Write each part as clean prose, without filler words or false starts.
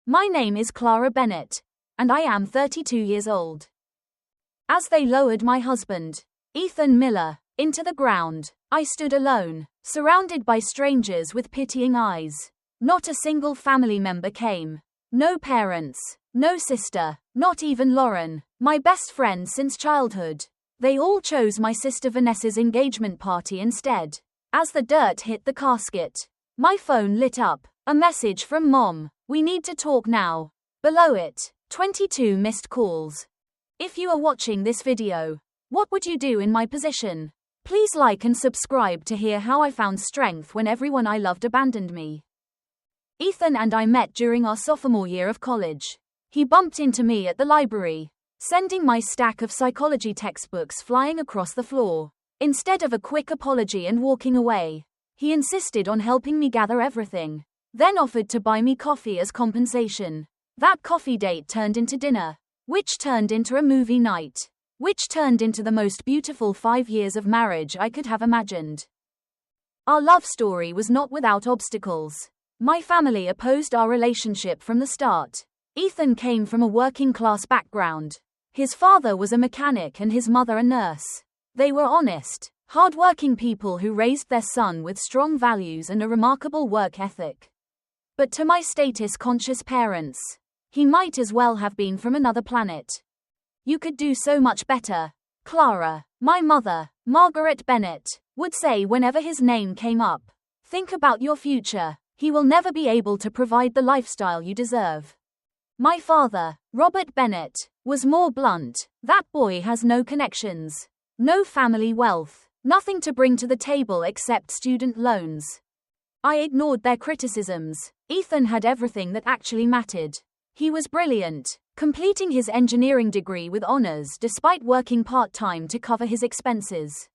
My name is Clara Bennett, and I am 32 years old. As they lowered my husband, Ethan Miller, into the ground, I stood alone, surrounded by strangers with pitying eyes. Not a single family member came. No parents, no sister, not even Lauren, my best friend since childhood. They all chose my sister Vanessa's engagement party instead. As the dirt hit the casket, my phone lit up. A message from Mom. We need to talk now. Below it, 22 missed calls. If you are watching this video, what would you do in my position? Please like and subscribe to hear how I found strength when everyone I loved abandoned me. Ethan and I met during our sophomore year of college. He bumped into me at the library, sending my stack of psychology textbooks flying across the floor. Instead of a quick apology and walking away, he insisted on helping me gather everything, then offered to buy me coffee as compensation. That coffee date turned into dinner, which turned into a movie night, which turned into the most beautiful 5 years of marriage I could have imagined. Our love story was not without obstacles. My family opposed our relationship from the start. Ethan came from a working-class background. His father was a mechanic and his mother a nurse. They were honest, hard-working people who raised their son with strong values and a remarkable work ethic. But to my status-conscious parents, he might as well have been from another planet. You could do so much better, Clara, my mother, Margaret Bennett, would say whenever his name came up. Think about your future. He will never be able to provide the lifestyle you deserve. My father, Robert Bennett, was more blunt. That boy has no connections, no family wealth, nothing to bring to the table except student loans. I ignored their criticisms. Ethan had everything that actually mattered. He was brilliant, completing his engineering degree with honors despite working part-time to cover his expenses.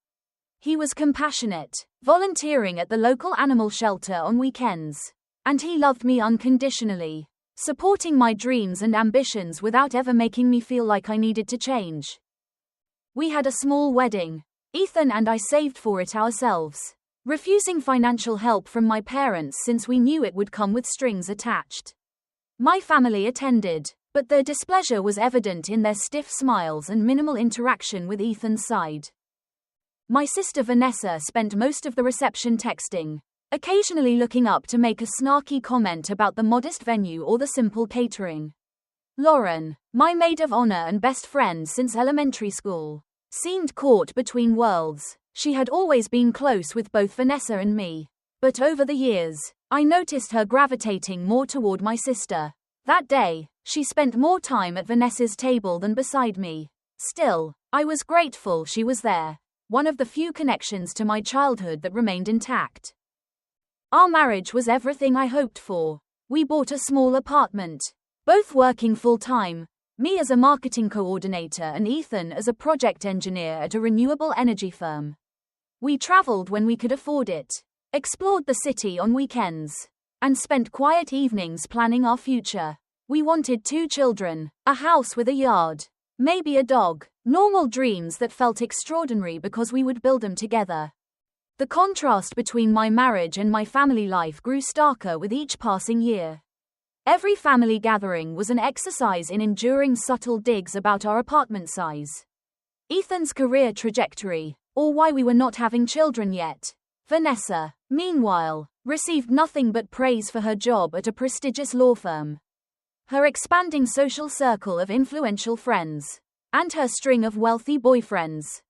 He was compassionate, volunteering at the local animal shelter on weekends. And he loved me unconditionally, supporting my dreams and ambitions without ever making me feel like I needed to change. We had a small wedding. Ethan and I saved for it ourselves, refusing financial help from my parents since we knew it would come with strings attached. My family attended, but their displeasure was evident in their stiff smiles and minimal interaction with Ethan's side. My sister Vanessa spent most of the reception texting, occasionally looking up to make a snarky comment about the modest venue or the simple catering. Lauren, my maid of honor and best friend since elementary school, seemed caught between worlds. She had always been close with both Vanessa and me, but over the years, I noticed her gravitating more toward my sister. That day, she spent more time at Vanessa's table than beside me. Still, I was grateful she was there, one of the few connections to my childhood that remained intact. Our marriage was everything I hoped for. We bought a small apartment, both working full-time, me as a marketing coordinator and Ethan as a project engineer at a renewable energy firm. We traveled when we could afford it, explored the city on weekends, and spent quiet evenings planning our future. We wanted 2 children, a house with a yard, maybe a dog, normal dreams that felt extraordinary because we would build them together. The contrast between my marriage and my family life grew starker with each passing year. Every family gathering was an exercise in enduring subtle digs about our apartment size, Ethan's career trajectory, or why we were not having children yet. Vanessa, meanwhile, received nothing but praise for her job at a prestigious law firm, her expanding social circle of influential friends, and her string of wealthy boyfriends.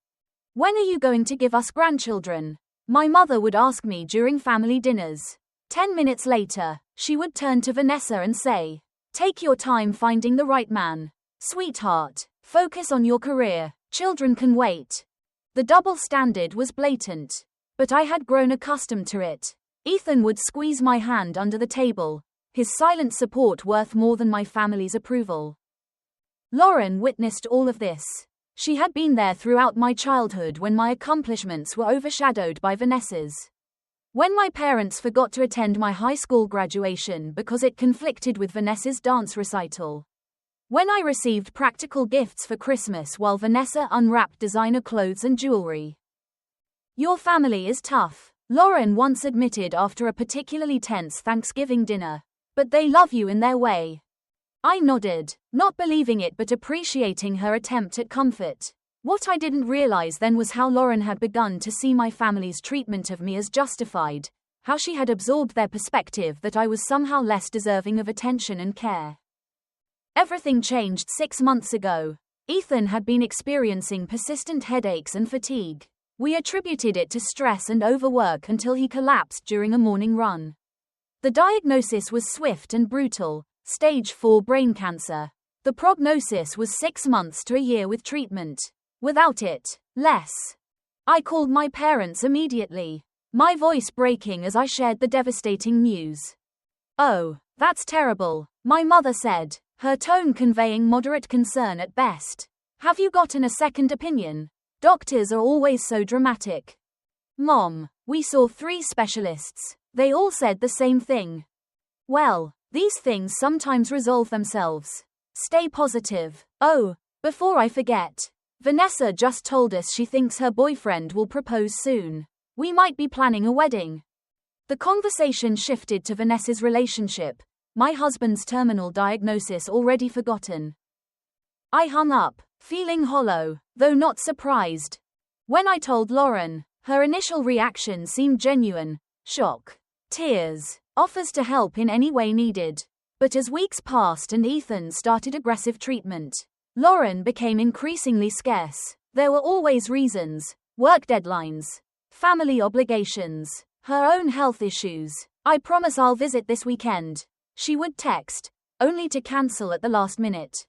When are you going to give us grandchildren? My mother would ask me during family dinners. 10 minutes later, she would turn to Vanessa and say, "Take your time finding the right man. Sweetheart, focus on your career. Children can wait." The double standard was blatant, but I had grown accustomed to it. Ethan would squeeze my hand under the table, his silent support worth more than my family's approval. Lauren witnessed all of this. She had been there throughout my childhood when my accomplishments were overshadowed by Vanessa's. When my parents forgot to attend my high school graduation because it conflicted with Vanessa's dance recital. When I received practical gifts for Christmas while Vanessa unwrapped designer clothes and jewelry. "Your family is tough," Lauren once admitted after a particularly tense Thanksgiving dinner. "But they love you in their way. I nodded, not believing it but appreciating her attempt at comfort. What I didn't realize then was how Lauren had begun to see my family's treatment of me as justified, how she had absorbed their perspective that I was somehow less deserving of attention and care. Everything changed 6 months ago. Ethan had been experiencing persistent headaches and fatigue. We attributed it to stress and overwork until he collapsed during a morning run. The diagnosis was swift and brutal, stage 4 brain cancer. The prognosis was 6 months to a year with treatment. Without it, less. I called my parents immediately, my voice breaking as I shared the devastating news. "Oh, that's terrible," my mother said, her tone conveying moderate concern at best. "Have you gotten a second opinion? Doctors are always so dramatic." "Mom, we saw 3 specialists. They all said the same thing." "Well, these things sometimes resolve themselves. Stay positive." "Oh, before I forget, Vanessa just told us she thinks her boyfriend will propose soon. We might be planning a wedding." The conversation shifted to Vanessa's relationship, my husband's terminal diagnosis already forgotten. I hung up, feeling hollow, though not surprised. When I told Lauren, her initial reaction seemed genuine: shock, tears, offers to help in any way needed. But as weeks passed and Ethan started aggressive treatment, Lauren became increasingly scarce. There were always reasons: work deadlines, family obligations, her own health issues. "I promise I'll visit this weekend," she would text, only to cancel at the last minute.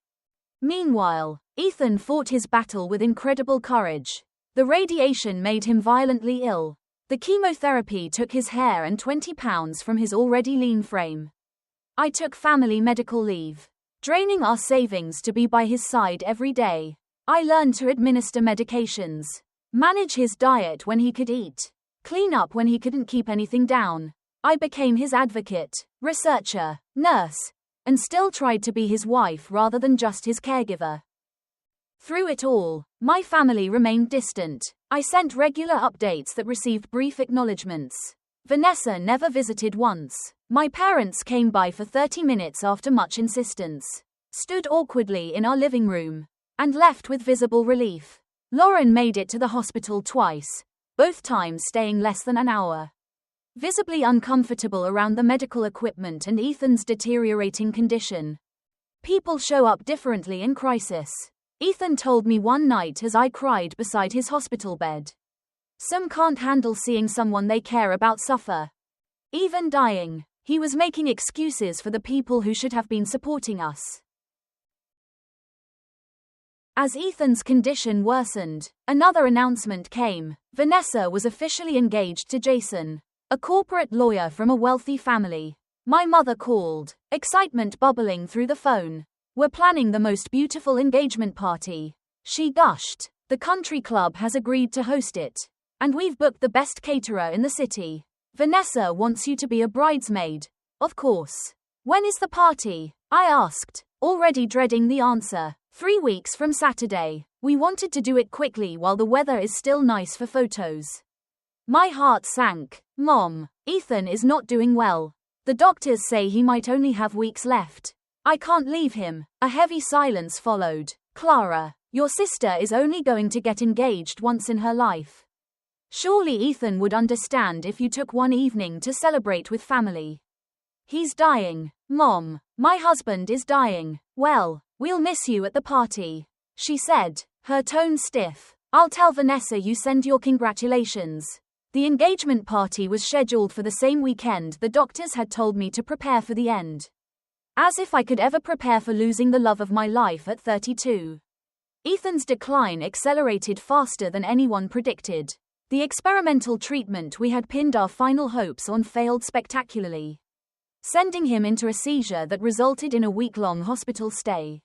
Meanwhile, Ethan fought his battle with incredible courage. The radiation made him violently ill. The chemotherapy took his hair and 20 pounds from his already lean frame. I took family medical leave, draining our savings to be by his side every day. I learned to administer medications, manage his diet when he could eat, clean up when he couldn't keep anything down. I became his advocate, researcher, nurse, and still tried to be his wife rather than just his caregiver. Through it all, my family remained distant. I sent regular updates that received brief acknowledgements. Vanessa never visited once. My parents came by for 30 minutes after much insistence, stood awkwardly in our living room, and left with visible relief. Lauren made it to the hospital twice, both times staying less than an hour. Visibly uncomfortable around the medical equipment and Ethan's deteriorating condition. People show up differently in crisis. Ethan told me one night as I cried beside his hospital bed. Some can't handle seeing someone they care about suffer. Even dying. He was making excuses for the people who should have been supporting us. As Ethan's condition worsened, another announcement came. Vanessa was officially engaged to Jason, a corporate lawyer from a wealthy family. My mother called, excitement bubbling through the phone. "We're planning the most beautiful engagement party," she gushed. "The country club has agreed to host it, and we've booked the best caterer in the city. Vanessa wants you to be a bridesmaid, of course." "When is the party?" I asked, already dreading the answer. 3 weeks from Saturday. We wanted to do it quickly while the weather is still nice for photos." My heart sank. "Mom, Ethan is not doing well. The doctors say he might only have weeks left. I can't leave him." A heavy silence followed. "Clara, your sister is only going to get engaged once in her life. Surely Ethan would understand if you took one evening to celebrate with family." "He's dying. Mom, my husband is dying." "Well, we'll miss you at the party," she said, her tone stiff. "I'll tell Vanessa you send your congratulations." The engagement party was scheduled for the same weekend the doctors had told me to prepare for the end. As if I could ever prepare for losing the love of my life at 32. Ethan's decline accelerated faster than anyone predicted. The experimental treatment we had pinned our final hopes on failed spectacularly, sending him into a seizure that resulted in a week-long hospital stay.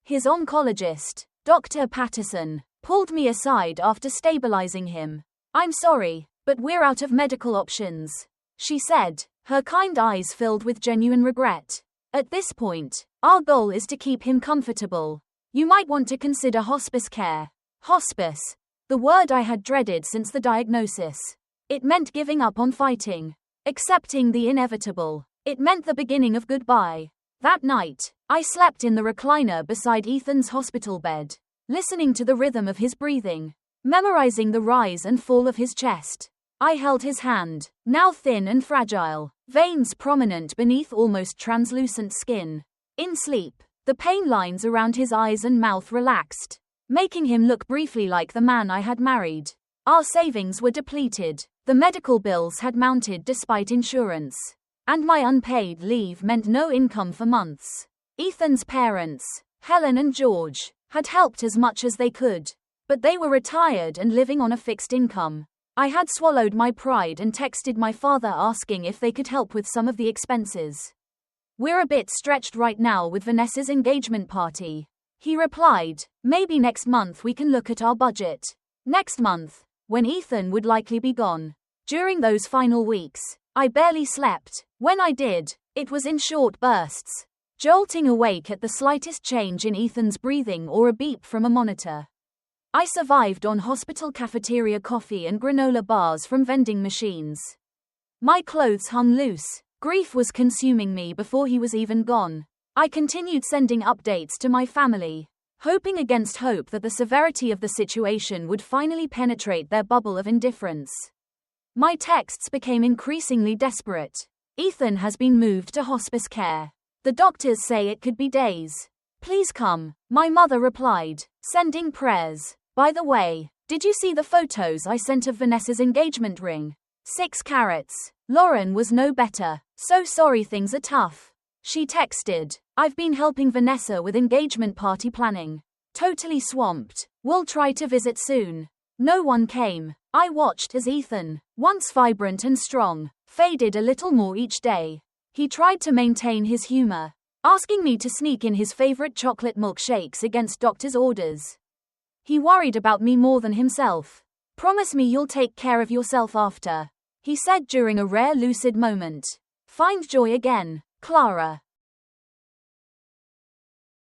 His oncologist, Dr. Patterson, pulled me aside after stabilizing him. "I'm sorry, but we're out of medical options," she said, her kind eyes filled with genuine regret. "At this point, our goal is to keep him comfortable. You might want to consider hospice care." Hospice. The word I had dreaded since the diagnosis. It meant giving up on fighting. Accepting the inevitable. It meant the beginning of goodbye. That night, I slept in the recliner beside Ethan's hospital bed, listening to the rhythm of his breathing, memorizing the rise and fall of his chest. I held his hand, now thin and fragile, veins prominent beneath almost translucent skin. In sleep, the pain lines around his eyes and mouth relaxed, making him look briefly like the man I had married. Our savings were depleted, the medical bills had mounted despite insurance, and my unpaid leave meant no income for months. Ethan's parents, Helen and George, had helped as much as they could, but they were retired and living on a fixed income. I had swallowed my pride and texted my father asking if they could help with some of the expenses. "We're a bit stretched right now with Vanessa's engagement party," he replied. "Maybe next month we can look at our budget." Next month, when Ethan would likely be gone. During those final weeks, I barely slept. When I did, it was in short bursts, jolting awake at the slightest change in Ethan's breathing or a beep from a monitor. I survived on hospital cafeteria coffee and granola bars from vending machines. My clothes hung loose. Grief was consuming me before he was even gone. I continued sending updates to my family, hoping against hope that the severity of the situation would finally penetrate their bubble of indifference. My texts became increasingly desperate. "Ethan has been moved to hospice care. The doctors say it could be days. Please come," my mother replied, sending prayers. "By the way, did you see the photos I sent of Vanessa's engagement ring? 6 carats. Lauren was no better. So sorry things are tough." She texted, "I've been helping Vanessa with engagement party planning. Totally swamped. We'll try to visit soon." No one came. I watched as Ethan, once vibrant and strong, faded a little more each day. He tried to maintain his humor, asking me to sneak in his favorite chocolate milkshakes against doctor's orders. He worried about me more than himself. "Promise me you'll take care of yourself after," he said during a rare lucid moment. "Find joy again, Clara.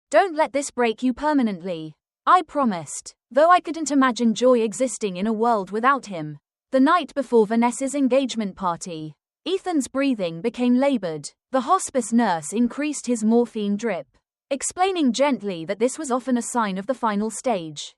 Don't let this break you permanently." I promised, though I couldn't imagine joy existing in a world without him. The night before Vanessa's engagement party, Ethan's breathing became labored. The hospice nurse increased his morphine drip, explaining gently that this was often a sign of the final stage.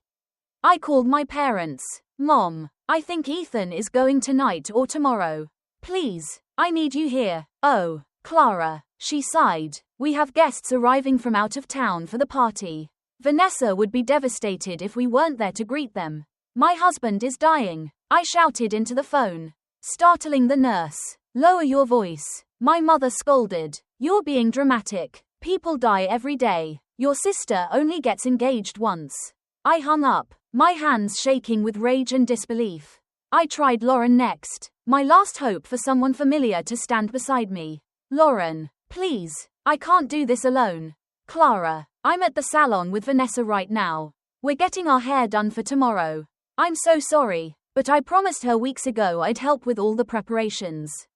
I called my parents. "Mom, I think Ethan is going tonight or tomorrow. Please, I need you here." "Oh, Clara," she sighed. "We have guests arriving from out of town for the party. Vanessa would be devastated if we weren't there to greet them. My husband is dying," I shouted into the phone, startling the nurse. "Lower your voice," my mother scolded. "You're being dramatic. People die every day. Your sister only gets engaged once." I hung up, my hands shaking with rage and disbelief. I tried Lauren next, my last hope for someone familiar to stand beside me. "Lauren, please, I can't do this alone." "Clara, I'm at the salon with Vanessa right now. We're getting our hair done for tomorrow. I'm so sorry, but I promised her weeks ago I'd help with all the preparations."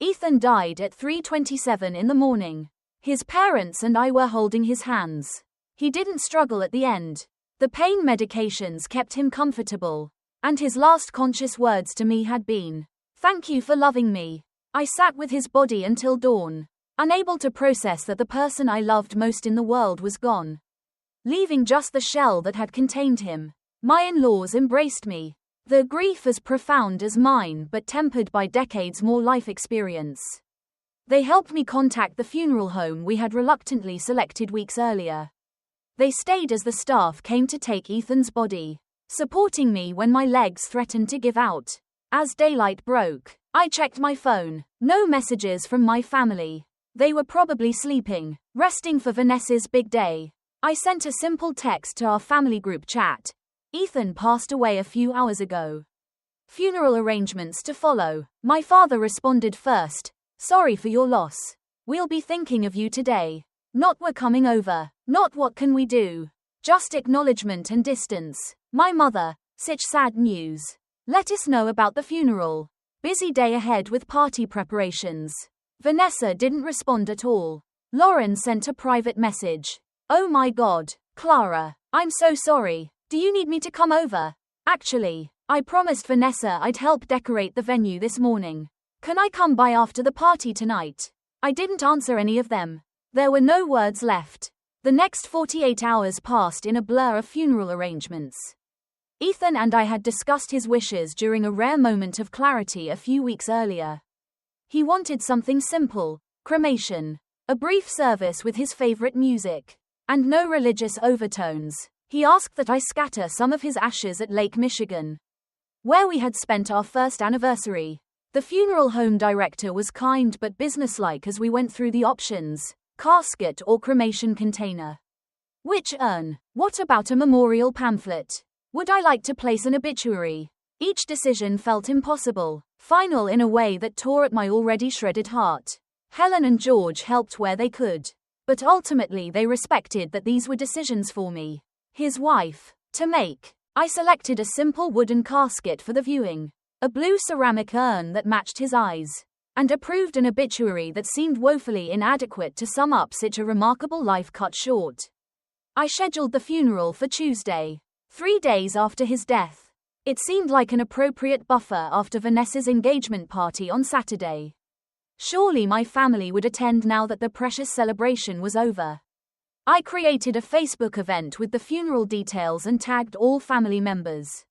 Ethan died at 3:27 in the morning. His parents and I were holding his hands. He didn't struggle at the end. The pain medications kept him comfortable, and his last conscious words to me had been, "Thank you for loving me." I sat with his body until dawn, unable to process that the person I loved most in the world was gone, leaving just the shell that had contained him. My in-laws embraced me, their grief as profound as mine but tempered by decades more life experience. They helped me contact the funeral home we had reluctantly selected weeks earlier. They stayed as the staff came to take Ethan's body, supporting me when my legs threatened to give out. As daylight broke, I checked my phone. No messages from my family. They were probably sleeping, resting for Vanessa's big day. I sent a simple text to our family group chat. "Ethan passed away a few hours ago. Funeral arrangements to follow." My father responded first. "Sorry for your loss. We'll be thinking of you today." Not "we're coming over," not "what can we do," just acknowledgement and distance. My mother, "Such sad news. Let us know about the funeral. Busy day ahead with party preparations." Vanessa didn't respond at all. Lauren sent a private message. "Oh my God, Clara, I'm so sorry. Do you need me to come over? Actually, I promised Vanessa I'd help decorate the venue this morning. Can I come by after the party tonight?" I didn't answer any of them. There were no words left. The next 48 hours passed in a blur of funeral arrangements. Ethan and I had discussed his wishes during a rare moment of clarity a few weeks earlier. He wanted something simple: cremation, a brief service with his favorite music, and no religious overtones. He asked that I scatter some of his ashes at Lake Michigan, where we had spent our first anniversary. The funeral home director was kind but businesslike as we went through the options: casket or cremation container. Which urn? What about a memorial pamphlet? Would I like to place an obituary? Each decision felt impossible, final in a way that tore at my already shredded heart. Helen and George helped where they could, but ultimately they respected that these were decisions for me, his wife, to make. I selected a simple wooden casket for the viewing, a blue ceramic urn that matched his eyes, and approved an obituary that seemed woefully inadequate to sum up such a remarkable life cut short. I scheduled the funeral for Tuesday, 3 days after his death. It seemed like an appropriate buffer after Vanessa's engagement party on Saturday. Surely my family would attend now that the precious celebration was over. I created a Facebook event with the funeral details and tagged all family members.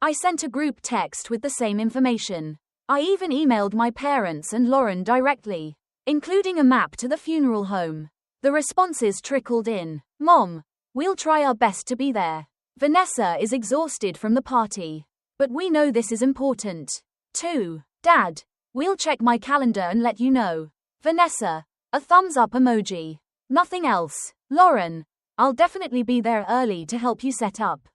I sent a group text with the same information. I even emailed my parents and Lauren directly, including a map to the funeral home. The responses trickled in. Mom, we'll try our best to be there. Vanessa is exhausted from the party, but we know this is important. 2. Dad, we'll check my calendar and let you know. Vanessa, a thumbs up emoji. Nothing else. Lauren, I'll definitely be there early to help you set up.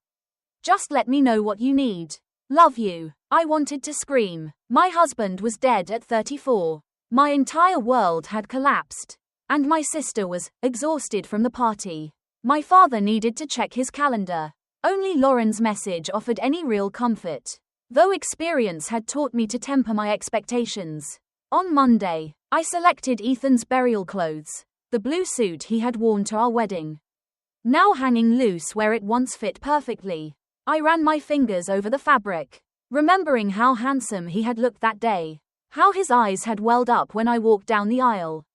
Just let me know what you need. Love you. I wanted to scream. My husband was dead at 34. My entire world had collapsed. And my sister was exhausted from the party. My father needed to check his calendar. Only Lauren's message offered any real comfort, though experience had taught me to temper my expectations. On Monday, I selected Ethan's burial clothes, the blue suit he had worn to our wedding, now hanging loose where it once fit perfectly. I ran my fingers over the fabric, remembering how handsome he had looked that day, how his eyes had welled up when I walked down the aisle.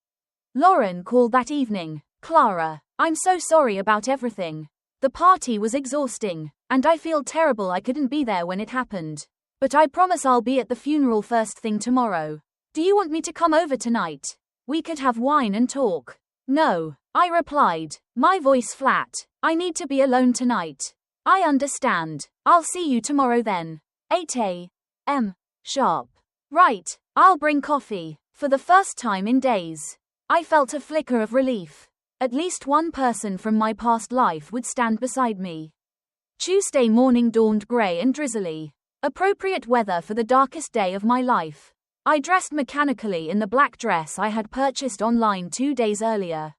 Lauren called that evening. Clara, I'm so sorry about everything. The party was exhausting, and I feel terrible I couldn't be there when it happened. But I promise I'll be at the funeral first thing tomorrow. Do you want me to come over tonight? We could have wine and talk. No, I replied, my voice flat. I need to be alone tonight. I understand. I'll see you tomorrow then. 8 a.m. sharp. Right, I'll bring coffee. For the first time in days, I felt a flicker of relief. At least one person from my past life would stand beside me. Tuesday morning dawned grey and drizzly. Appropriate weather for the darkest day of my life. I dressed mechanically in the black dress I had purchased online 2 days earlier,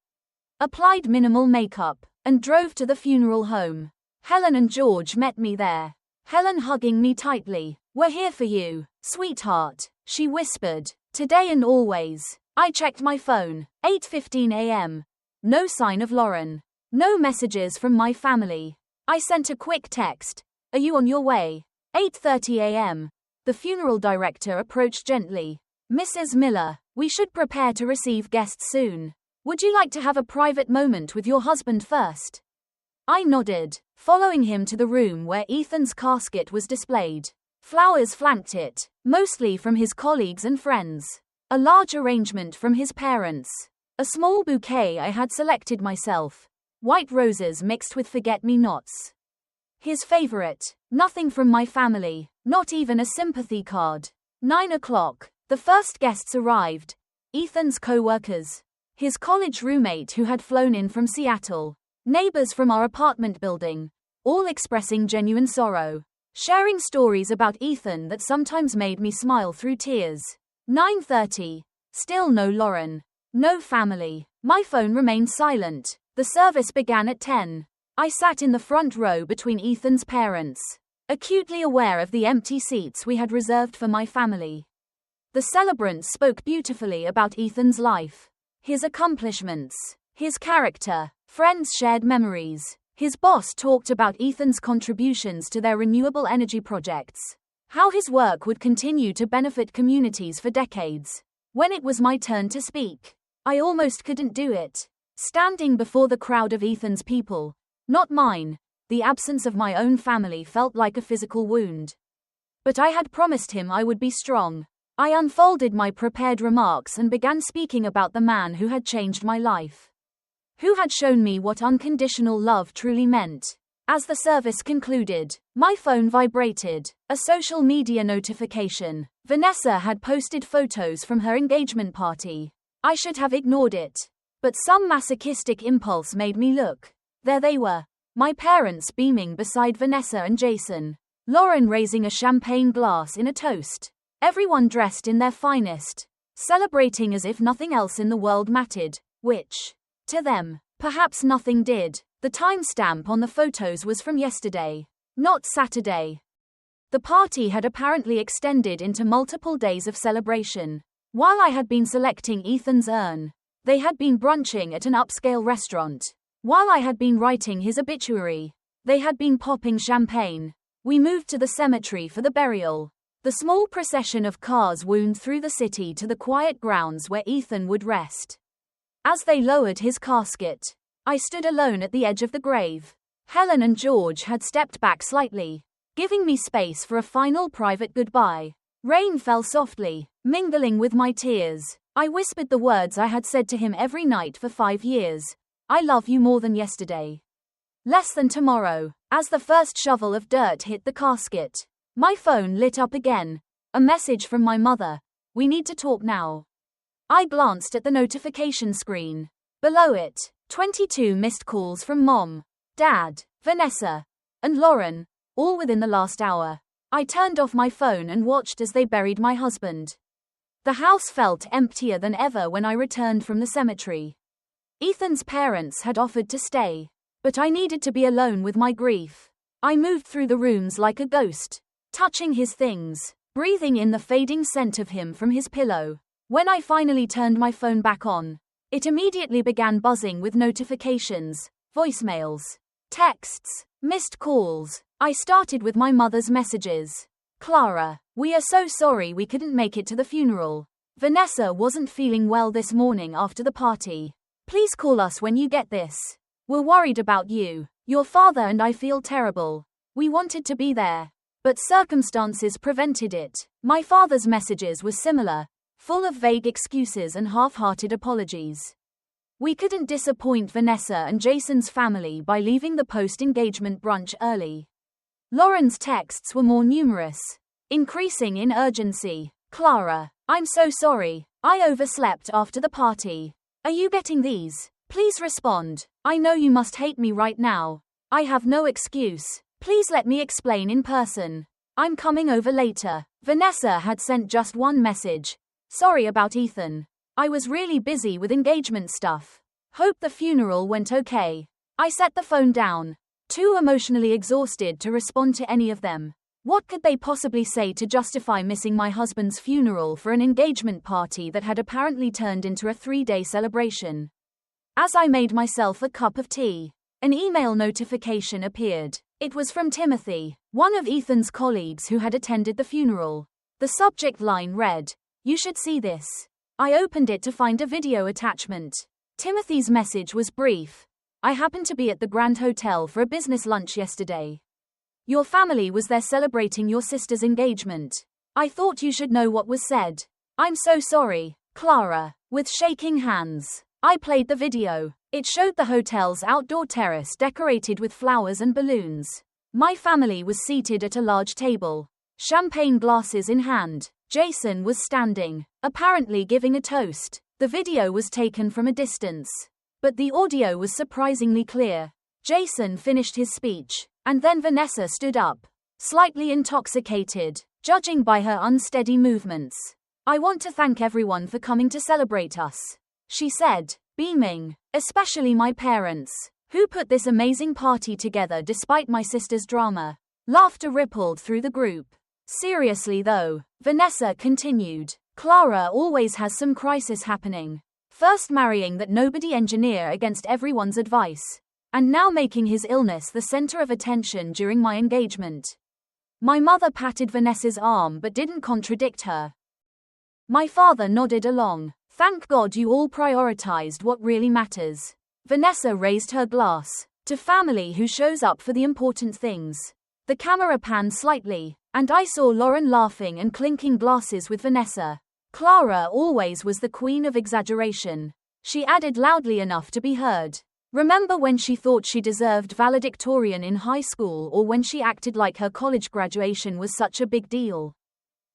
applied minimal makeup, and drove to the funeral home. Helen and George met me there. Helen hugging me tightly. We're here for you, sweetheart, she whispered. Today and always. I checked my phone. 8:15 a.m. No sign of Lauren. No messages from my family. I sent a quick text. Are you on your way? 8:30 a.m. The funeral director approached gently. Mrs. Miller, we should prepare to receive guests soon. Would you like to have a private moment with your husband first? I nodded, following him to the room where Ethan's casket was displayed. Flowers flanked it, mostly from his colleagues and friends. A large arrangement from his parents. A small bouquet I had selected myself. White roses mixed with forget-me-nots. His favorite. Nothing from my family, not even a sympathy card. 9 o'clock. The first guests arrived. Ethan's co-workers. His college roommate who had flown in from Seattle. Neighbors from our apartment building. All expressing genuine sorrow. Sharing stories about Ethan that sometimes made me smile through tears. 9:30. Still no Lauren. No family. My phone remained silent. The service began at 10. I sat in the front row between Ethan's parents, acutely aware of the empty seats we had reserved for my family. The celebrants spoke beautifully about Ethan's life, his accomplishments, his character. Friends shared memories. His boss talked about Ethan's contributions to their renewable energy projects, how his work would continue to benefit communities for decades. When it was my turn to speak, I almost couldn't do it. Standing before the crowd of Ethan's people, not mine, the absence of my own family felt like a physical wound. But I had promised him I would be strong. I unfolded my prepared remarks and began speaking about the man who had changed my life, who had shown me what unconditional love truly meant. As the service concluded, my phone vibrated. A social media notification. Vanessa had posted photos from her engagement party. I should have ignored it, but some masochistic impulse made me look. There they were, my parents beaming beside Vanessa and Jason, Lauren raising a champagne glass in a toast, everyone dressed in their finest, celebrating as if nothing else in the world mattered, which, to them, perhaps nothing did. The timestamp on the photos was from yesterday, not Saturday. The party had apparently extended into multiple days of celebration. While I had been selecting Ethan's urn, they had been brunching at an upscale restaurant. While I had been writing his obituary, they had been popping champagne. We moved to the cemetery for the burial. The small procession of cars wound through the city to the quiet grounds where Ethan would rest. As they lowered his casket, I stood alone at the edge of the grave. Helen and George had stepped back slightly, giving me space for a final private goodbye. Rain fell softly, mingling with my tears. I whispered the words I had said to him every night for 5 years. I love you more than yesterday. Less than tomorrow. As the first shovel of dirt hit the casket, my phone lit up again. A message from my mother. We need to talk now. I glanced at the notification screen. Below it, 22 missed calls from Mom, Dad, Vanessa, and Lauren, all within the last hour. I turned off my phone and watched as they buried my husband. The house felt emptier than ever when I returned from the cemetery. Ethan's parents had offered to stay, but I needed to be alone with my grief. I moved through the rooms like a ghost, touching his things, breathing in the fading scent of him from his pillow. When I finally turned my phone back on, it immediately began buzzing with notifications, voicemails, texts, missed calls. I started with my mother's messages. Clara, we are so sorry we couldn't make it to the funeral. Vanessa wasn't feeling well this morning after the party. Please call us when you get this. We're worried about you. Your father and I feel terrible. We wanted to be there, but circumstances prevented it. My father's messages were similar, full of vague excuses and half-hearted apologies. We couldn't disappoint Vanessa and Jason's family by leaving the post-engagement brunch early. Lauren's texts were more numerous, increasing in urgency. Clara, I'm so sorry. I overslept after the party. Are you getting these? Please respond. I know you must hate me right now. I have no excuse. Please let me explain in person. I'm coming over later. Vanessa had sent just one message. Sorry about Ethan. I was really busy with engagement stuff. Hope the funeral went okay. I set the phone down, too emotionally exhausted to respond to any of them. What could they possibly say to justify missing my husband's funeral for an engagement party that had apparently turned into a 3-day celebration? As I made myself a cup of tea, an email notification appeared. It was from Timothy, one of Ethan's colleagues who had attended the funeral. The subject line read, "You should see this." I opened it to find a video attachment. Timothy's message was brief. I happened to be at the Grand Hotel for a business lunch yesterday. Your family was there celebrating your sister's engagement. I thought you should know what was said. I'm so sorry, Clara. With shaking hands, I played the video. It showed the hotel's outdoor terrace decorated with flowers and balloons. My family was seated at a large table, champagne glasses in hand. Jason was standing, apparently giving a toast. The video was taken from a distance, but the audio was surprisingly clear. Jason finished his speech, and then Vanessa stood up, slightly intoxicated, judging by her unsteady movements. I want to thank everyone for coming to celebrate us, she said, beaming, especially my parents, who put this amazing party together despite my sister's drama. Laughter rippled through the group. Seriously though, Vanessa continued, Clara always has some crisis happening. First marrying that nobody engineer against everyone's advice, and now making his illness the center of attention during my engagement. My mother patted Vanessa's arm but didn't contradict her. My father nodded along. Thank God you all prioritized what really matters. Vanessa raised her glass. To family who shows up for the important things. The camera panned slightly, and I saw Lauren laughing and clinking glasses with Vanessa. Clara always was the queen of exaggeration. She added loudly enough to be heard. Remember when she thought she deserved valedictorian in high school, or when she acted like her college graduation was such a big deal?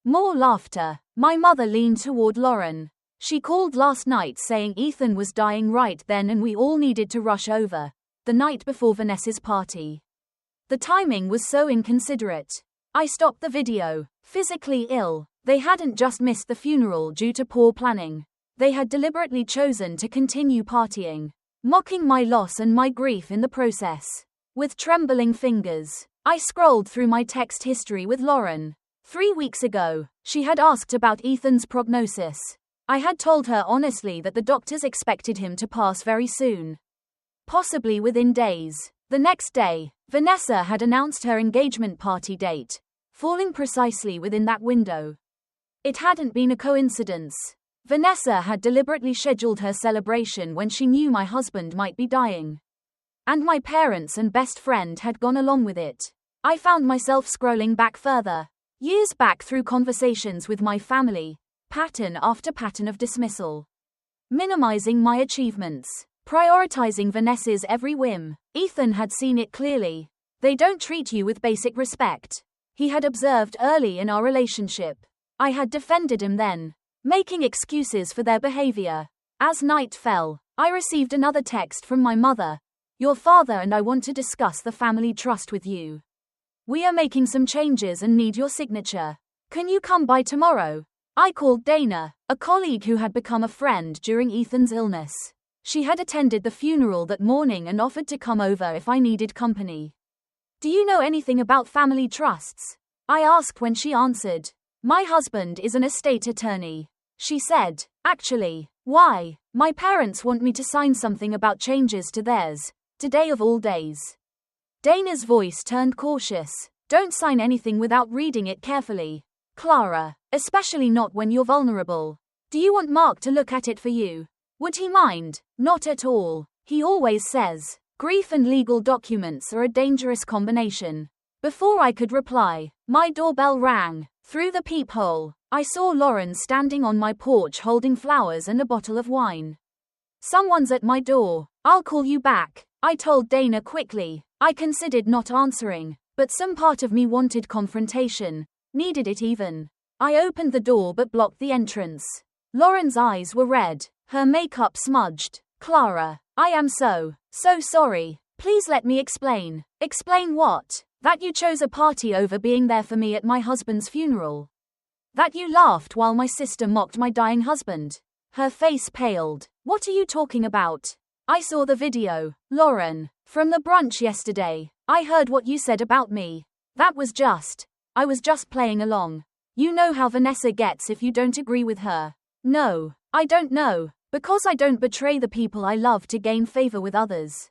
More laughter. My mother leaned toward Lauren. She called last night saying Ethan was dying right then and we all needed to rush over. The night before Vanessa's party. The timing was so inconsiderate. I stopped the video. Physically ill. They hadn't just missed the funeral due to poor planning. They had deliberately chosen to continue partying, mocking my loss and my grief in the process. With trembling fingers, I scrolled through my text history with Lauren. 3 weeks ago, she had asked about Ethan's prognosis. I had told her honestly that the doctors expected him to pass very soon. Possibly within days. The next day, Vanessa had announced her engagement party date, falling precisely within that window. It hadn't been a coincidence. Vanessa had deliberately scheduled her celebration when she knew my husband might be dying. And my parents and best friend had gone along with it. I found myself scrolling back further. Years back through conversations with my family, pattern after pattern of dismissal. Minimizing my achievements. Prioritizing Vanessa's every whim. Ethan had seen it clearly. They don't treat you with basic respect. He had observed early in our relationship. I had defended him then, making excuses for their behavior. As night fell, I received another text from my mother. Your father and I want to discuss the family trust with you. We are making some changes and need your signature. Can you come by tomorrow? I called Dana, a colleague who had become a friend during Ethan's illness. She had attended the funeral that morning and offered to come over if I needed company. Do you know anything about family trusts? I asked when she answered. My husband is an estate attorney. She said, actually, why? My parents want me to sign something about changes to theirs, today of all days. Dana's voice turned cautious. Don't sign anything without reading it carefully, Clara, especially not when you're vulnerable. Do you want Mark to look at it for you? Would he mind? Not at all. He always says, grief and legal documents are a dangerous combination. Before I could reply, my doorbell rang. Through the peephole, I saw Lauren standing on my porch holding flowers and a bottle of wine. Someone's at my door. I'll call you back, I told Dana quickly. I considered not answering, but some part of me wanted confrontation, needed it even. I opened the door but blocked the entrance. Lauren's eyes were red. Her makeup smudged. Clara, I am so sorry. Please let me explain. Explain what? That you chose a party over being there for me at my husband's funeral. That you laughed while my sister mocked my dying husband. Her face paled. What are you talking about? I saw the video, Lauren, from the brunch yesterday. I heard what you said about me. I was just playing along. You know how Vanessa gets if you don't agree with her. No, I don't know. Because I don't betray the people I love to gain favor with others.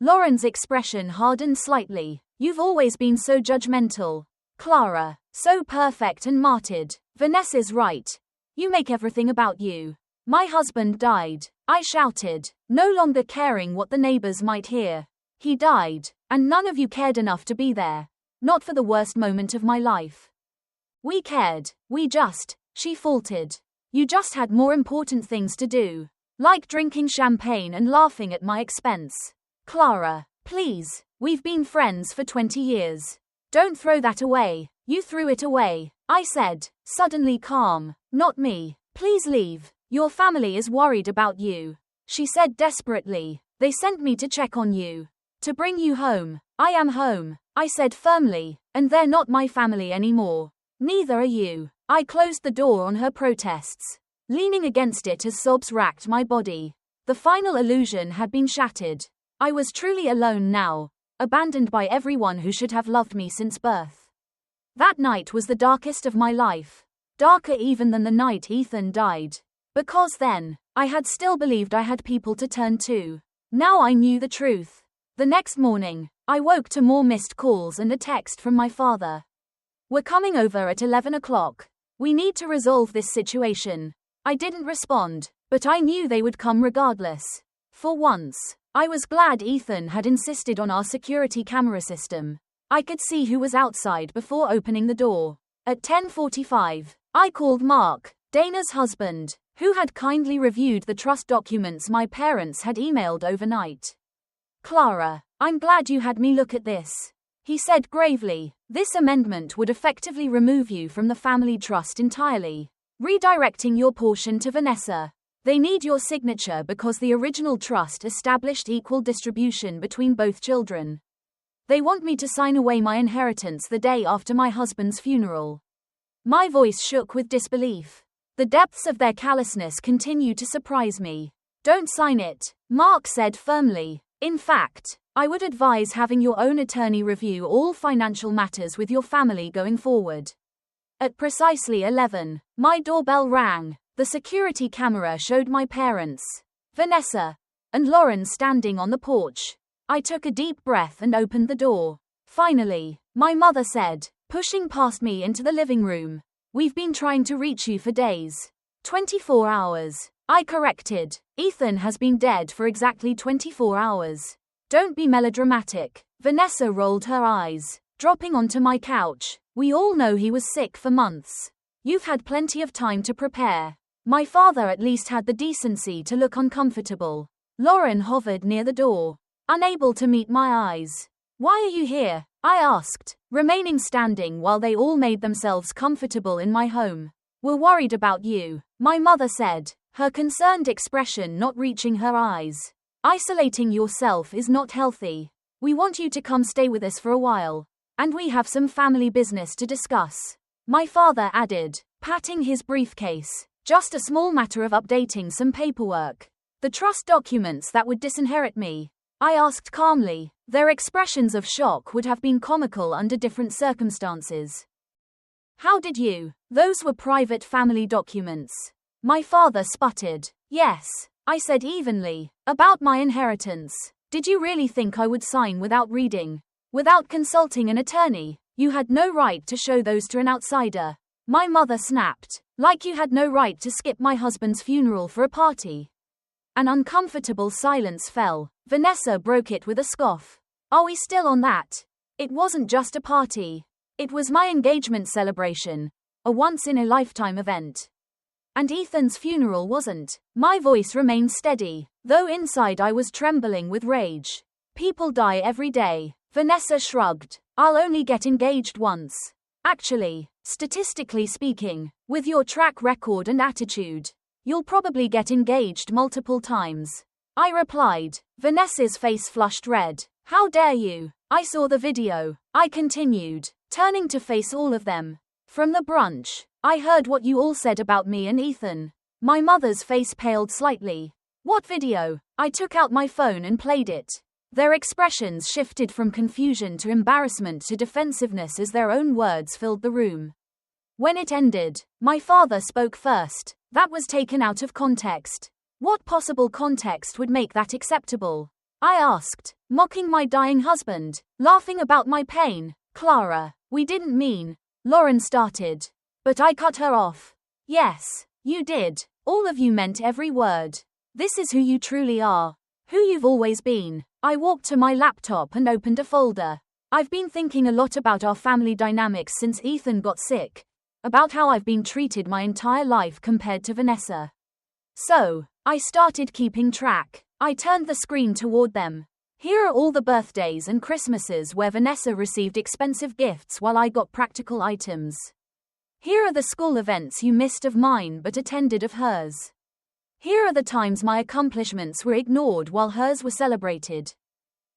Lauren's expression hardened slightly. You've always been so judgmental. Clara, so perfect and martyred. Vanessa's right. You make everything about you. My husband died. I shouted, no longer caring what the neighbors might hear. He died, and none of you cared enough to be there. Not for the worst moment of my life. We cared. She faltered. You just had more important things to do. Like drinking champagne and laughing at my expense. Clara, please, we've been friends for 20 years. Don't throw that away. You threw it away, I said, suddenly calm. Not me. Please leave. Your family is worried about you. She said desperately. They sent me to check on you. To bring you home. I am home, I said firmly, and they're not my family anymore. Neither are you. I closed the door on her protests, leaning against it as sobs racked my body. The final illusion had been shattered. I was truly alone now, abandoned by everyone who should have loved me since birth. That night was the darkest of my life, darker even than the night Ethan died. Because then, I had still believed I had people to turn to. Now I knew the truth. The next morning, I woke to more missed calls and a text from my father. We're coming over at 11 o'clock. We need to resolve this situation. I didn't respond, but I knew they would come regardless. For once, I was glad Ethan had insisted on our security camera system. I could see who was outside before opening the door. At 10:45, I called Mark, Dana's husband, who had kindly reviewed the trust documents my parents had emailed overnight. "Clara, I'm glad you had me look at this," he said gravely. "This amendment would effectively remove you from the family trust entirely, redirecting your portion to Vanessa. They need your signature because the original trust established equal distribution between both children. They want me to sign away my inheritance the day after my husband's funeral." My voice shook with disbelief. The depths of their callousness continue to surprise me. "Don't sign it," Mark said firmly. "In fact, I would advise having your own attorney review all financial matters with your family going forward." At precisely 11, my doorbell rang. The security camera showed my parents, Vanessa, and Lauren standing on the porch. I took a deep breath and opened the door. "Finally," my mother said, pushing past me into the living room. "We've been trying to reach you for days." 24 hours. I corrected. "Ethan has been dead for exactly 24 hours. Don't be melodramatic." Vanessa rolled her eyes, dropping onto my couch. "We all know he was sick for months. You've had plenty of time to prepare." My father at least had the decency to look uncomfortable. Lauren hovered near the door, unable to meet my eyes. "Why are you here?" I asked, remaining standing while they all made themselves comfortable in my home. "We're worried about you," my mother said, her concerned expression not reaching her eyes. "Isolating yourself is not healthy. We want you to come stay with us for a while, and we have some family business to discuss," my father added, patting his briefcase. "Just a small matter of updating some paperwork. The trust documents that would disinherit me," I asked calmly. Their expressions of shock would have been comical under different circumstances. "How did you? Those were private family documents," my father sputtered. "Yes," I said evenly. "About my inheritance. Did you really think I would sign without reading? Without consulting an attorney? You had no right to show those to an outsider," my mother snapped. "Like you had no right to skip my husband's funeral for a party." An uncomfortable silence fell. Vanessa broke it with a scoff. "Are we still on that? It wasn't just a party. It was my engagement celebration, a once-in-a-lifetime event. And Ethan's funeral wasn't." My voice remained steady, though inside I was trembling with rage. "People die every day," Vanessa shrugged. "I'll only get engaged once. Actually, statistically speaking, with your track record and attitude, you'll probably get engaged multiple times," I replied. Vanessa's face flushed red. "How dare you? I saw the video," I continued, turning to face all of them. "From the brunch. I heard what you all said about me and Ethan." My mother's face paled slightly. "What video?" I took out my phone and played it. Their expressions shifted from confusion to embarrassment to defensiveness as their own words filled the room. When it ended, my father spoke first. "That was taken out of context." "What possible context would make that acceptable?" I asked, mocking my dying husband, laughing about my pain. "Clara, we didn't mean," Lauren started. But I cut her off. "Yes, you did. All of you meant every word. This is who you truly are. Who you've always been." I walked to my laptop and opened a folder. "I've been thinking a lot about our family dynamics since Ethan got sick. About how I've been treated my entire life compared to Vanessa. So, I started keeping track." I turned the screen toward them. "Here are all the birthdays and Christmases where Vanessa received expensive gifts while I got practical items. Here are the school events you missed of mine but attended of hers. Here are the times my accomplishments were ignored while hers were celebrated.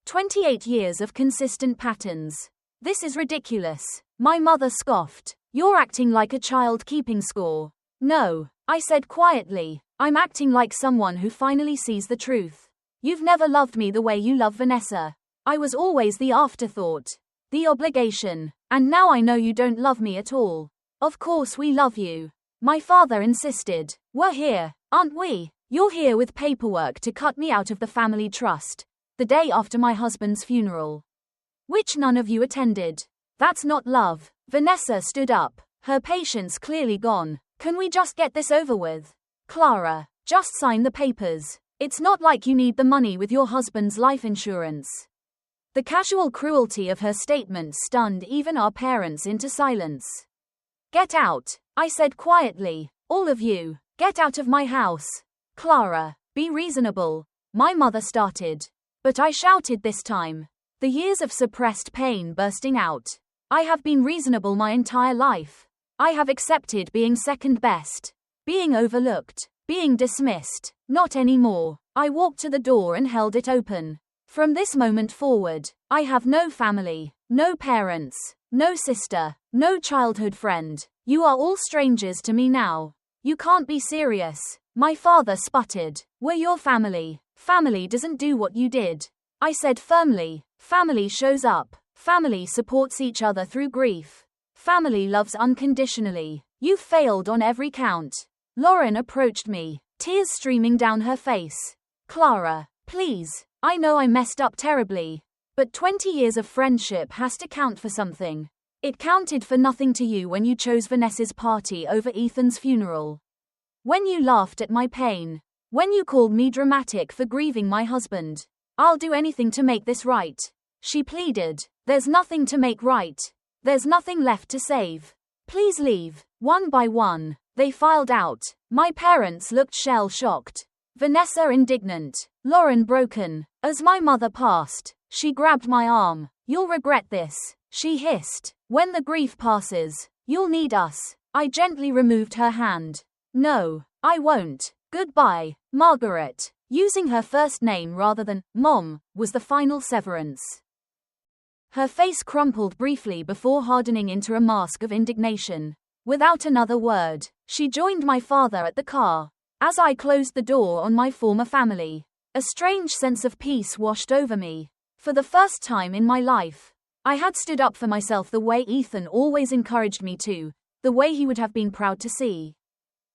28 years of consistent patterns. This is ridiculous," my mother scoffed. "You're acting like a child keeping score." "No," I said quietly. "I'm acting like someone who finally sees the truth. You've never loved me the way you love Vanessa. I was always the afterthought, the obligation, and now I know you don't love me at all." "Of course we love you," my father insisted. "We're here, aren't we? You're here with paperwork to cut me out of the family trust, the day after my husband's funeral, which none of you attended. That's not love." Vanessa stood up, her patience clearly gone. "Can we just get this over with?" Clara, just sign the papers. It's not like you need the money with your husband's life insurance. The casual cruelty of her statement stunned even our parents into silence. Get out, I said quietly. All of you, get out of my house. Clara, be reasonable, my mother started. But I shouted this time. The years of suppressed pain bursting out. I have been reasonable my entire life. I have accepted being second best. Being overlooked. Being dismissed. Not anymore. I walked to the door and held it open. From this moment forward, I have no family, no parents, no sister, no childhood friend. You are all strangers to me now. You can't be serious. My father sputtered. We're your family. Family doesn't do what you did. I said firmly. Family shows up. Family supports each other through grief. Family loves unconditionally. You failed on every count. Lauren approached me, tears streaming down her face. Clara, please, I know I messed up terribly. But 20 years of friendship has to count for something. It counted for nothing to you when you chose Vanessa's party over Ethan's funeral. When you laughed at my pain. When you called me dramatic for grieving my husband. I'll do anything to make this right. She pleaded. There's nothing to make right. There's nothing left to save. Please leave. One by one, they filed out. My parents looked shell-shocked. Vanessa indignant. Lauren broken. As my mother passed, she grabbed my arm. You'll regret this, she hissed. When the grief passes, you'll need us. I gently removed her hand. No, I won't. Goodbye, Margaret. Using her first name rather than Mom was the final severance. Her face crumpled briefly before hardening into a mask of indignation. Without another word, she joined my father at the car. As I closed the door on my former family, a strange sense of peace washed over me. For the first time in my life, I had stood up for myself the way Ethan always encouraged me to, the way he would have been proud to see.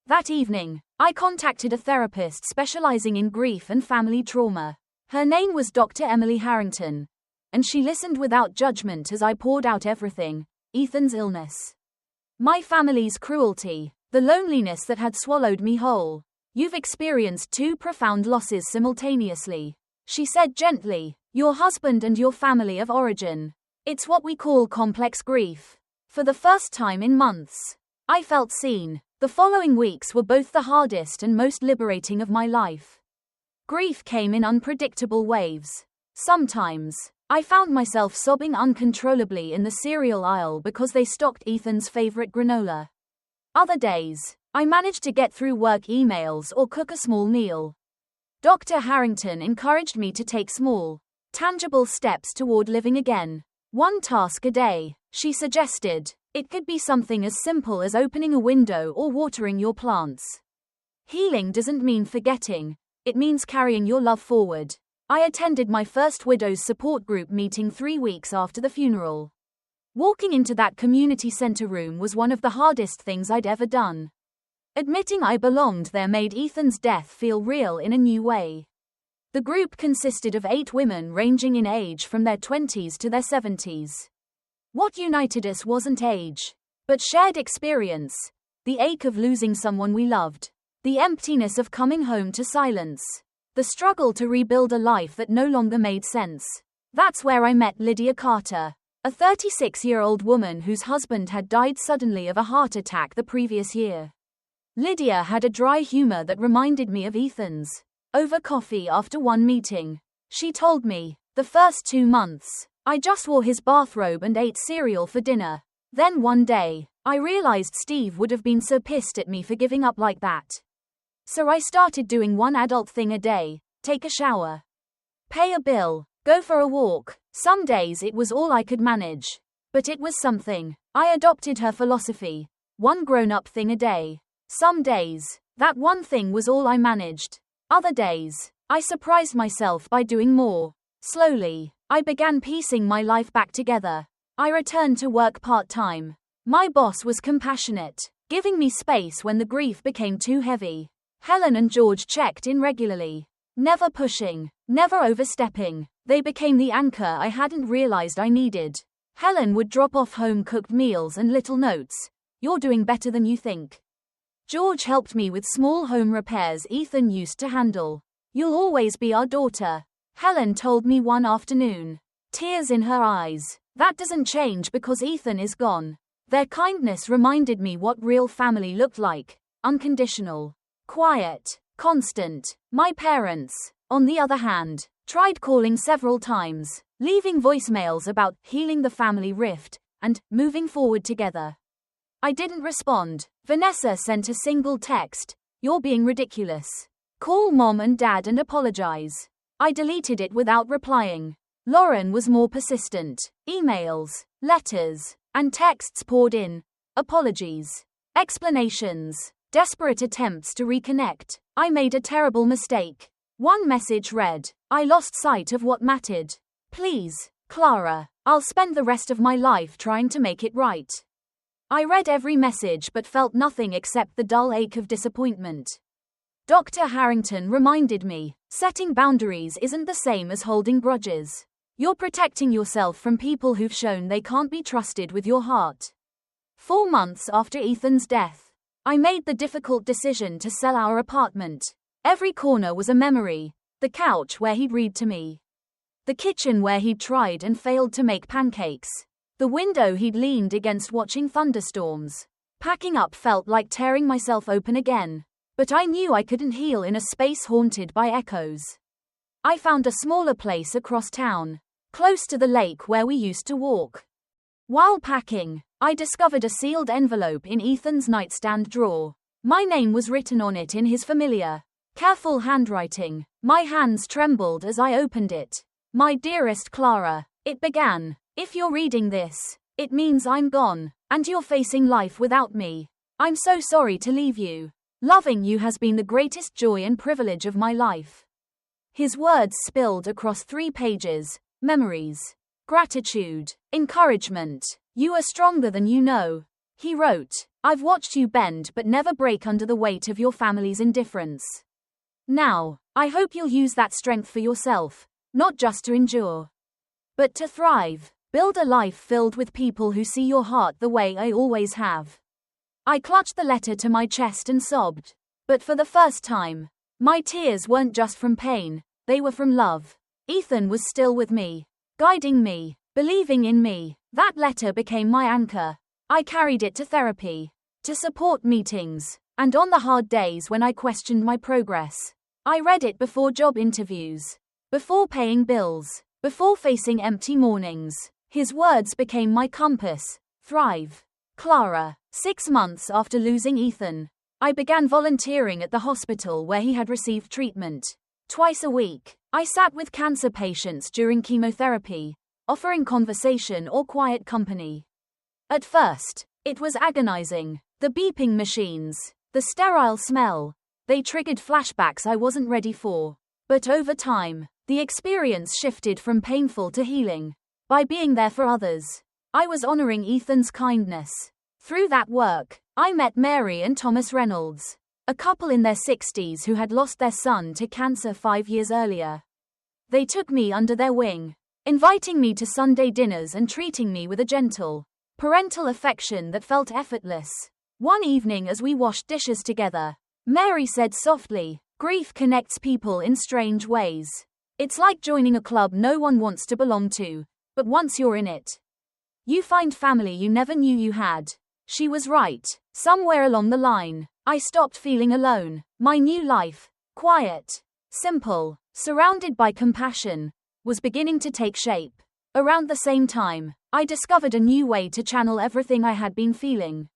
That evening, I contacted a therapist specializing in grief and family trauma. Her name was Dr. Emily Harrington, and she listened without judgment as I poured out everything: Ethan's illness, my family's cruelty, the loneliness that had swallowed me whole. You've experienced two profound losses simultaneously, she said gently, your husband and your family of origin. It's what we call complex grief. For the first time in months, I felt seen. The following weeks were both the hardest and most liberating of my life. Grief came in unpredictable waves. Sometimes, I found myself sobbing uncontrollably in the cereal aisle because they stocked Ethan's favorite granola. Other days, I managed to get through work emails or cook a small meal. Dr. Harrington encouraged me to take small, tangible steps toward living again. One task a day, she suggested. It could be something as simple as opening a window or watering your plants. Healing doesn't mean forgetting, it means carrying your love forward. I attended my first Widows Support Group meeting 3 weeks after the funeral. Walking into that community center room was one of the hardest things I'd ever done. Admitting I belonged there made Ethan's death feel real in a new way. The group consisted of 8 women ranging in age from their 20s to their 70s. What united us wasn't age, but shared experience, the ache of losing someone we loved, the emptiness of coming home to silence, the struggle to rebuild a life that no longer made sense. That's where I met Lydia Carter, a 36-year-old woman whose husband had died suddenly of a heart attack the previous year. Lydia had a dry humor that reminded me of Ethan's. Over coffee after one meeting, she told me, the first 2 months, I just wore his bathrobe and ate cereal for dinner. Then one day, I realized Steve would have been so pissed at me for giving up like that. So I started doing one adult thing a day: take a shower, pay a bill, go for a walk. Some days it was all I could manage. But it was something. I adopted her philosophy. One grown-up thing a day. Some days, that one thing was all I managed. Other days, I surprised myself by doing more. Slowly, I began piecing my life back together. I returned to work part-time. My boss was compassionate, giving me space when the grief became too heavy. Helen and George checked in regularly. Never pushing, never overstepping. They became the anchor I hadn't realized I needed. Helen would drop off home-cooked meals and little notes. You're doing better than you think. George helped me with small home repairs Ethan used to handle. You'll always be our daughter, Helen told me one afternoon, tears in her eyes. That doesn't change because Ethan is gone. Their kindness reminded me what real family looked like. Unconditional, quiet, constant. My parents, on the other hand, tried calling several times, leaving voicemails about healing the family rift and moving forward together. I didn't respond. Vanessa sent a single text, "You're being ridiculous. Call mom and dad and apologize." I deleted it without replying. Lauren was more persistent. Emails, letters, and texts poured in. Apologies, explanations, desperate attempts to reconnect. I made a terrible mistake. One message read, "I lost sight of what mattered. Please, Clara, I'll spend the rest of my life trying to make it right." I read every message but felt nothing except the dull ache of disappointment. Dr. Harrington reminded me, setting boundaries isn't the same as holding grudges. You're protecting yourself from people who've shown they can't be trusted with your heart. 4 months after Ethan's death, I made the difficult decision to sell our apartment. Every corner was a memory. The couch where he'd read to me. The kitchen where he'd tried and failed to make pancakes. The window he'd leaned against watching thunderstorms. Packing up felt like tearing myself open again. But I knew I couldn't heal in a space haunted by echoes. I found a smaller place across town, close to the lake where we used to walk. While packing, I discovered a sealed envelope in Ethan's nightstand drawer. My name was written on it in his familiar, careful handwriting. My hands trembled as I opened it. "My dearest Clara," it began, "if you're reading this, it means I'm gone, and you're facing life without me. I'm so sorry to leave you. Loving you has been the greatest joy and privilege of my life." His words spilled across 3 pages. Memories, gratitude, encouragement. "You are stronger than you know," he wrote. "I've watched you bend but never break under the weight of your family's indifference. Now, I hope you'll use that strength for yourself, not just to endure, but to thrive. Build a life filled with people who see your heart the way I always have." I clutched the letter to my chest and sobbed. But for the first time, my tears weren't just from pain, they were from love. Ethan was still with me, guiding me, believing in me. That letter became my anchor. I carried it to therapy, to support meetings, and on the hard days when I questioned my progress. I read it before job interviews, before paying bills, before facing empty mornings. His words became my compass. Thrive, Clara. 6 months after losing Ethan, I began volunteering at the hospital where he had received treatment. Twice a week, I sat with cancer patients during chemotherapy, offering conversation or quiet company. At first, it was agonizing. The beeping machines, the sterile smell, they triggered flashbacks I wasn't ready for. But over time, the experience shifted from painful to healing. By being there for others, I was honoring Ethan's kindness. Through that work, I met Mary and Thomas Reynolds, a couple in their 60s who had lost their son to cancer 5 years earlier. They took me under their wing, inviting me to Sunday dinners and treating me with a gentle, parental affection that felt effortless. One evening as we washed dishes together, Mary said softly, "Grief connects people in strange ways. It's like joining a club no one wants to belong to, but once you're in it, you find family you never knew you had." She was right. Somewhere along the line, I stopped feeling alone. My new life, quiet, simple, surrounded by compassion, was beginning to take shape. Around the same time, I discovered a new way to channel everything I had been feeling.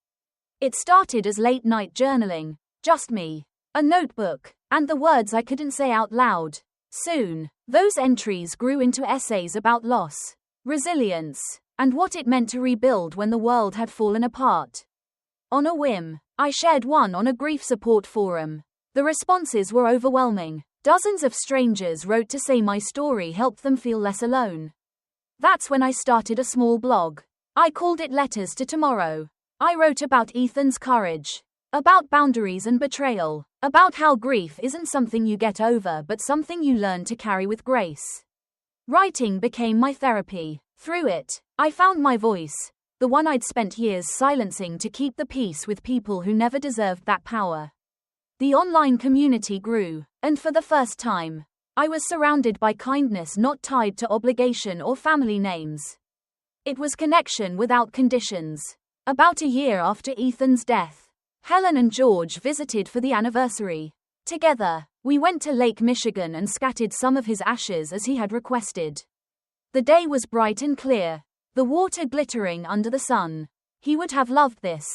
It started as late-night journaling, just me, a notebook, and the words I couldn't say out loud. Soon, those entries grew into essays about loss, resilience, and what it meant to rebuild when the world had fallen apart. On a whim, I shared one on a grief support forum. The responses were overwhelming. Dozens of strangers wrote to say my story helped them feel less alone. That's when I started a small blog. I called it Letters to Tomorrow. I wrote about Ethan's courage, about boundaries and betrayal, about how grief isn't something you get over but something you learn to carry with grace. Writing became my therapy. Through it, I found my voice, the one I'd spent years silencing to keep the peace with people who never deserved that power. The online community grew, and for the first time, I was surrounded by kindness not tied to obligation or family names. It was connection without conditions. About a year after Ethan's death, Helen and George visited for the anniversary. Together, we went to Lake Michigan and scattered some of his ashes as he had requested. The day was bright and clear, the water glittering under the sun. He would have loved this,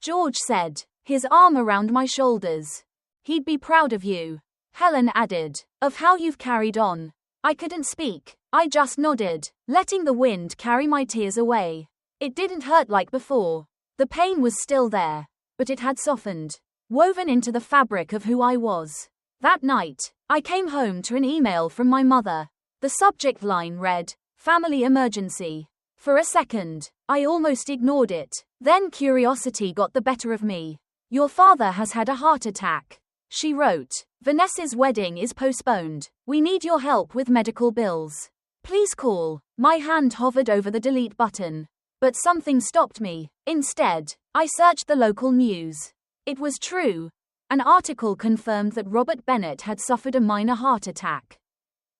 George said, his arm around my shoulders. He'd be proud of you, Helen added, of how you've carried on. I couldn't speak, I just nodded, letting the wind carry my tears away. It didn't hurt like before. The pain was still there, but it had softened, woven into the fabric of who I was. That night, I came home to an email from my mother. The subject line read, "Family emergency." For a second, I almost ignored it. Then curiosity got the better of me. "Your father has had a heart attack," she wrote. "Vanessa's wedding is postponed. We need your help with medical bills. Please call." My hand hovered over the delete button. But something stopped me. Instead, I searched the local news. It was true. An article confirmed that Robert Bennett had suffered a minor heart attack.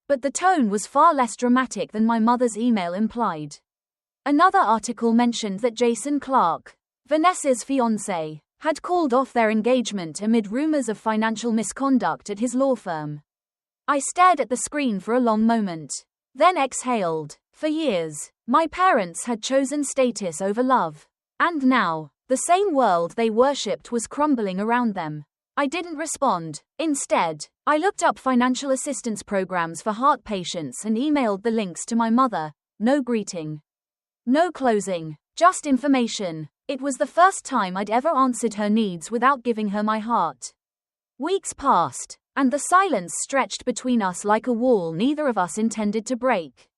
But the tone was far less dramatic than my mother's email implied. Another article mentioned that Jason Clark, Vanessa's fiancé, had called off their engagement amid rumors of financial misconduct at his law firm. I stared at the screen for a long moment, then exhaled. For years, my parents had chosen status over love. And now, the same world they worshipped was crumbling around them. I didn't respond. Instead, I looked up financial assistance programs for heart patients and emailed the links to my mother. No greeting. No closing. Just information. It was the first time I'd ever answered her needs without giving her my heart. Weeks passed, and the silence stretched between us like a wall neither of us intended to break.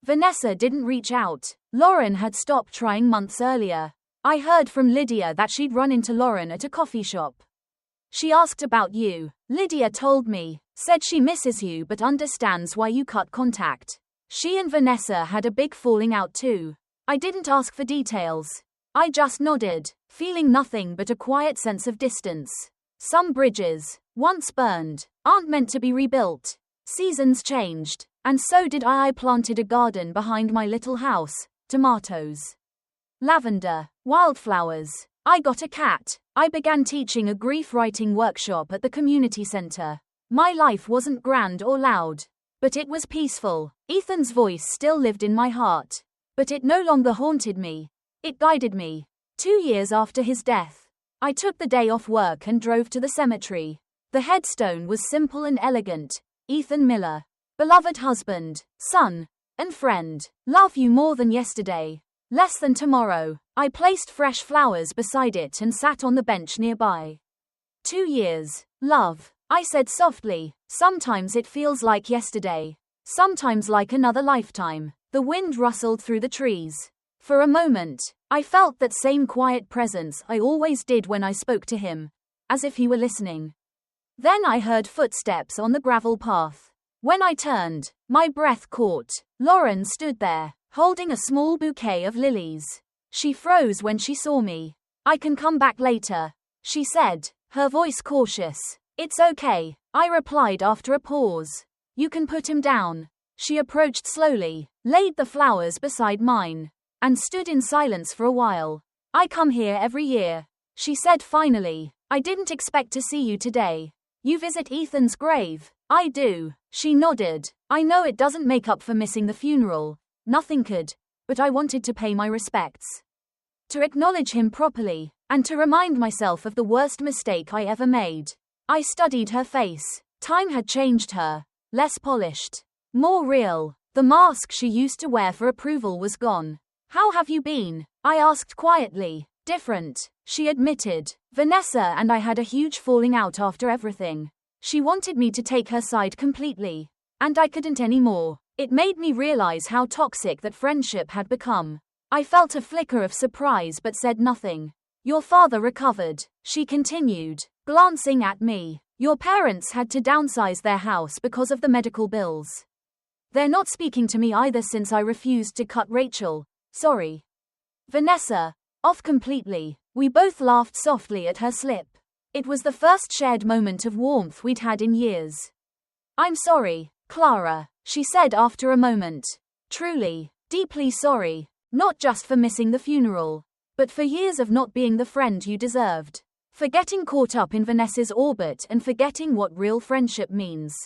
Vanessa didn't reach out. Lauren had stopped trying months earlier. I heard from Lydia that she'd run into Lauren at a coffee shop. She asked about you. Lydia told me, said she misses you but understands why you cut contact. She and Vanessa had a big falling out too. I didn't ask for details. I just nodded, feeling nothing but a quiet sense of distance. Some bridges, once burned, aren't meant to be rebuilt. Seasons changed, and so did I. I planted a garden behind my little house, tomatoes, lavender, wildflowers. I got a cat. I began teaching a grief writing workshop at the community center. My life wasn't grand or loud, but it was peaceful. Ethan's voice still lived in my heart, but it no longer haunted me. It guided me. 2 years after his death, I took the day off work and drove to the cemetery. The headstone was simple and elegant. Ethan Miller. Beloved husband, son, and friend. Love you more than yesterday. Less than tomorrow. I placed fresh flowers beside it and sat on the bench nearby. 2 years. Love, I said softly. Sometimes it feels like yesterday. Sometimes like another lifetime. The wind rustled through the trees. For a moment, I felt that same quiet presence I always did when I spoke to him, as if he were listening. Then I heard footsteps on the gravel path. When I turned, my breath caught. Lauren stood there, holding a small bouquet of lilies. She froze when she saw me. "I can come back later," she said, her voice cautious. "It's okay," I replied after a pause. "You can put him down." She approached slowly, laid the flowers beside mine, and stood in silence for a while. "I come here every year," she said finally. "I didn't expect to see you today." "You visit Ethan's grave?" "I do." She nodded. "I know it doesn't make up for missing the funeral. Nothing could. But I wanted to pay my respects. To acknowledge him properly, and to remind myself of the worst mistake I ever made." I studied her face. Time had changed her. Less polished. More real. The mask she used to wear for approval was gone. "How have you been?" I asked quietly. "Different," she admitted. "Vanessa and I had a huge falling out after everything. She wanted me to take her side completely. And I couldn't anymore. It made me realize how toxic that friendship had become." I felt a flicker of surprise but said nothing. "Your father recovered," she continued, glancing at me. "Your parents had to downsize their house because of the medical bills. They're not speaking to me either since I refused to cut Rachel. Sorry." Vanessa, off completely. We both laughed softly at her slip. It was the first shared moment of warmth we'd had in years. I'm sorry, Clara, she said after a moment. Truly, deeply sorry, not just for missing the funeral, but for years of not being the friend you deserved. For getting caught up in Vanessa's orbit and forgetting what real friendship means.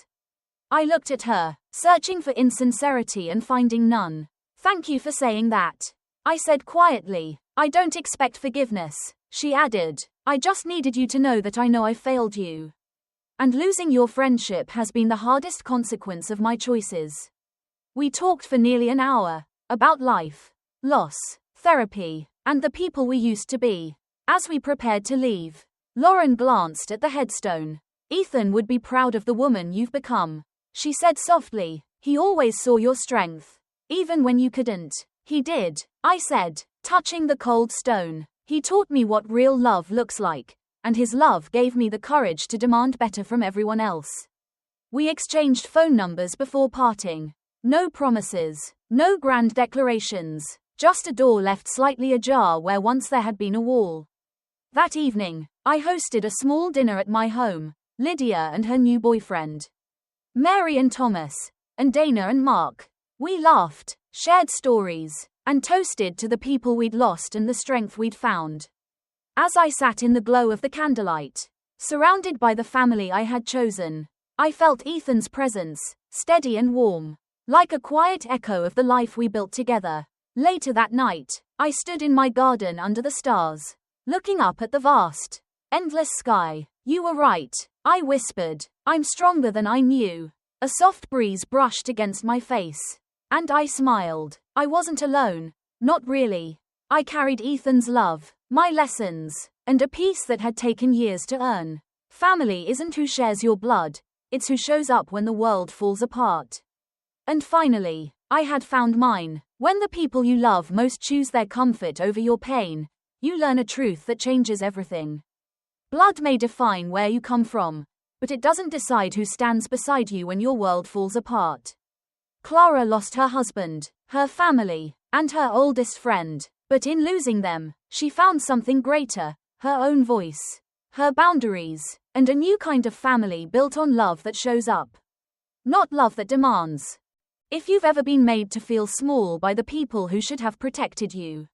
I looked at her, searching for insincerity and finding none. Thank you for saying that, I said quietly. I don't expect forgiveness, she added. I just needed you to know that I know I failed you. And losing your friendship has been the hardest consequence of my choices. We talked for nearly an hour, about life, loss, therapy, and the people we used to be. As we prepared to leave, Lauren glanced at the headstone. Ethan would be proud of the woman you've become, she said softly. He always saw your strength, even when you couldn't. He did, I said, touching the cold stone. He taught me what real love looks like, and his love gave me the courage to demand better from everyone else. We exchanged phone numbers before parting. No promises, no grand declarations, just a door left slightly ajar where once there had been a wall. That evening, I hosted a small dinner at my home, Lydia and her new boyfriend, Mary and Thomas, and Dana and Mark. We laughed, shared stories, and toasted to the people we'd lost and the strength we'd found. As I sat in the glow of the candlelight, surrounded by the family I had chosen, I felt Ethan's presence, steady and warm, like a quiet echo of the life we built together. Later that night, I stood in my garden under the stars, looking up at the vast, endless sky. You were right, I whispered. I'm stronger than I knew. A soft breeze brushed against my face, and I smiled. I wasn't alone, not really. I carried Ethan's love, my lessons, and a peace that had taken years to earn. Family isn't who shares your blood, it's who shows up when the world falls apart. And finally, I had found mine. When the people you love most choose their comfort over your pain, you learn a truth that changes everything. Blood may define where you come from, but it doesn't decide who stands beside you when your world falls apart. Clara lost her husband, her family, and her oldest friend, but in losing them, she found something greater, her own voice, her boundaries, and a new kind of family built on love that shows up. Not love that demands. If you've ever been made to feel small by the people who should have protected you,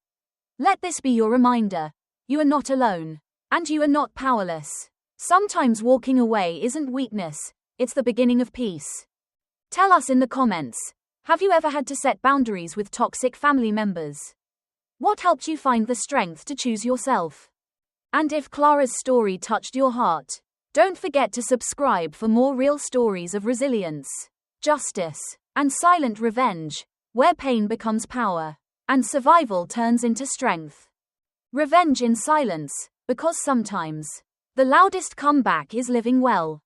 let this be your reminder. You are not alone, and you are not powerless. Sometimes walking away isn't weakness, it's the beginning of peace. Tell us in the comments, have you ever had to set boundaries with toxic family members? What helped you find the strength to choose yourself? And if Clara's story touched your heart, don't forget to subscribe for more real stories of resilience, justice, and silent revenge, where pain becomes power, and survival turns into strength. Revenge in silence, because sometimes the loudest comeback is living well.